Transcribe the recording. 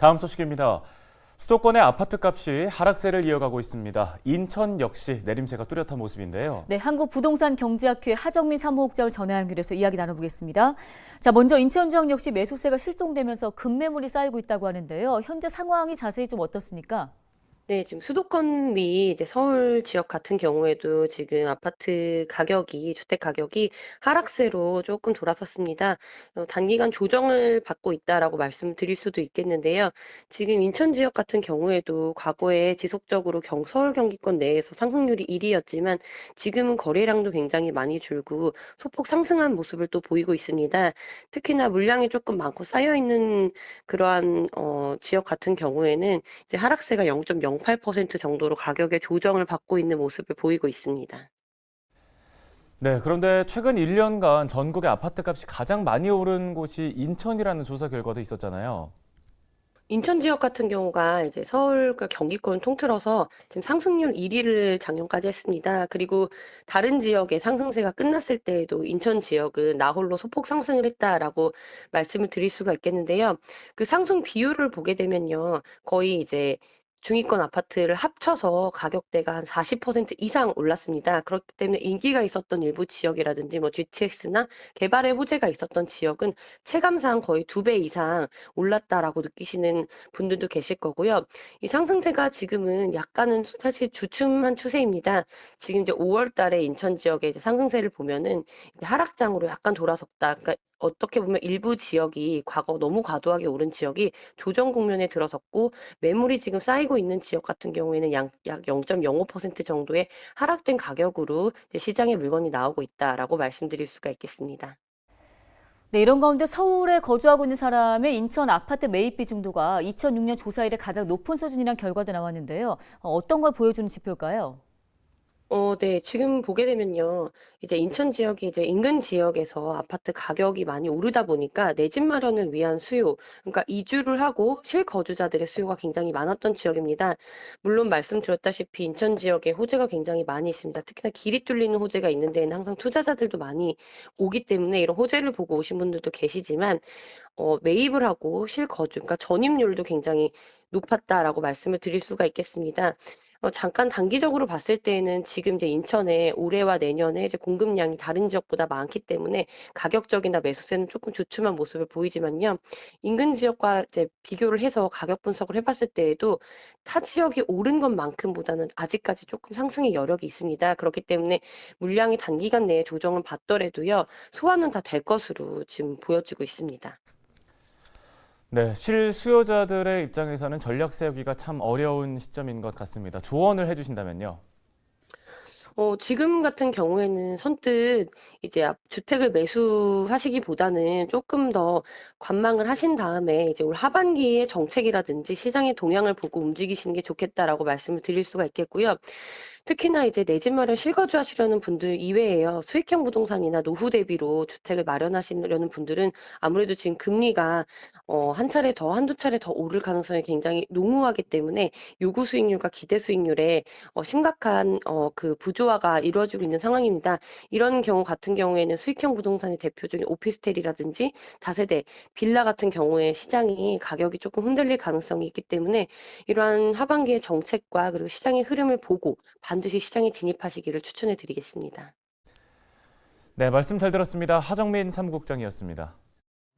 다음 소식입니다. 수도권의 아파트 값이 하락세를 이어가고 있습니다. 인천 역시 내림세가 뚜렷한 모습인데요. 네, 한국부동산경제학회 하정민 사무국장을 전화 연결해서 이야기 나눠보겠습니다. 자, 먼저 인천지역 역시 매수세가 실종되면서 급매물이 쌓이고 있다고 하는데요. 현재 상황이 자세히 좀 어떻습니까? 네, 지금 수도권 및 이제 서울 지역 같은 경우에도 지금 아파트 가격이, 주택 가격이 하락세로 조금 돌아섰습니다. 단기간 조정을 받고 있다라고 말씀드릴 수도 있겠는데요. 지금 인천 지역 같은 경우에도 과거에 지속적으로 서울 경기권 내에서 상승률이 1위였지만 지금은 거래량도 굉장히 많이 줄고 소폭 상승한 모습을 또 보이고 있습니다. 특히나 물량이 조금 많고 쌓여 있는 그러한 지역 같은 경우에는 이제 하락세가 0.08% 정도로 가격의 조정을 받고 있는 모습을 보이고 있습니다. 네, 그런데 최근 1년간 전국의 아파트 값이 가장 많이 오른 곳이 인천이라는 조사 결과도 있었잖아요. 인천 지역 같은 경우가 이제 서울과 경기권 통틀어서 지금 상승률 1위를 작년까지 했습니다. 그리고 다른 지역의 상승세가 끝났을 때에도 인천 지역은 나홀로 소폭 상승을 했다라고 말씀을 드릴 수가 있겠는데요. 그 상승 비율을 보게 되면요. 거의 이제 중위권 아파트를 합쳐서 가격대가 한 40% 이상 올랐습니다. 그렇기 때문에 인기가 있었던 일부 지역이라든지 뭐 GTX나 개발의 호재가 있었던 지역은 체감상 거의 2배 이상 올랐다라고 느끼시는 분들도 계실 거고요. 이 상승세가 지금은 약간은 사실 주춤한 추세입니다. 지금 이제 5월 달에 인천 지역의 이제 상승세를 보면은 이제 하락장으로 약간 돌아섰다. 그러니까 어떻게 보면 일부 지역이 과거 너무 과도하게 오른 지역이 조정 국면에 들어섰고 매물이 지금 쌓이고 있는 지역 같은 경우에는 약 0.05% 정도의 하락된 가격으로 이제 시장에 물건이 나오고 있다라고 말씀드릴 수가 있겠습니다. 네, 이런 가운데 서울에 거주하고 있는 사람의 인천 아파트 매입 비중도가 2006년 조사 이래 가장 높은 수준이란 결과도 나왔는데요. 어떤 걸 보여주는 지표일까요? 네. 지금 보게 되면요. 이제 인천 지역이 이제 인근 지역에서 아파트 가격이 많이 오르다 보니까 내 집 마련을 위한 수요, 그러니까 이주를 하고 실거주자들의 수요가 굉장히 많았던 지역입니다. 물론 말씀드렸다시피 인천 지역에 호재가 굉장히 많이 있습니다. 특히나 길이 뚫리는 호재가 있는 데에는 항상 투자자들도 많이 오기 때문에 이런 호재를 보고 오신 분들도 계시지만 매입을 하고 실거주, 그러니까 전입률도 굉장히 높았다라고 말씀을 드릴 수가 있겠습니다. 잠깐 단기적으로 봤을 때에는 지금 이제 인천에 올해와 내년에 이제 공급량이 다른 지역보다 많기 때문에 가격적이나 매수세는 조금 주춤한 모습을 보이지만요. 인근 지역과 이제 비교를 해서 가격 분석을 해봤을 때에도 타 지역이 오른 것만큼보다는 아직까지 조금 상승의 여력이 있습니다. 그렇기 때문에 물량이 단기간 내에 조정을 받더라도요. 소화는 다 될 것으로 지금 보여지고 있습니다. 네, 실수요자들의 입장에서는 전략 세우기가 참 어려운 시점인 것 같습니다. 조언을 해주신다면요. 지금 같은 경우에는 선뜻 이제 주택을 매수하시기보다는 조금 더 관망을 하신 다음에 이제 올 하반기의 정책이라든지 시장의 동향을 보고 움직이시는 게 좋겠다라고 말씀을 드릴 수가 있겠고요. 특히나 이제 내 집 마련 실거주 하시려는 분들 이외에요. 수익형 부동산이나 노후 대비로 주택을 마련하시려는 분들은 아무래도 지금 금리가 한 차례 더, 한두 차례 더 오를 가능성이 굉장히 농후하기 때문에 요구 수익률과 기대 수익률에 심각한 그 부조화가 이루어지고 있는 상황입니다. 이런 경우 같은 경우에는 수익형 부동산의 대표적인 오피스텔이라든지 다세대, 빌라 같은 경우에 시장이 가격이 조금 흔들릴 가능성이 있기 때문에 이러한 하반기의 정책과 그리고 시장의 흐름을 보고 반드시 시장에 진입하시기를 추천해 드리겠습니다. 네, 말씀 잘 들었습니다. 하정민 사무국장이었습니다.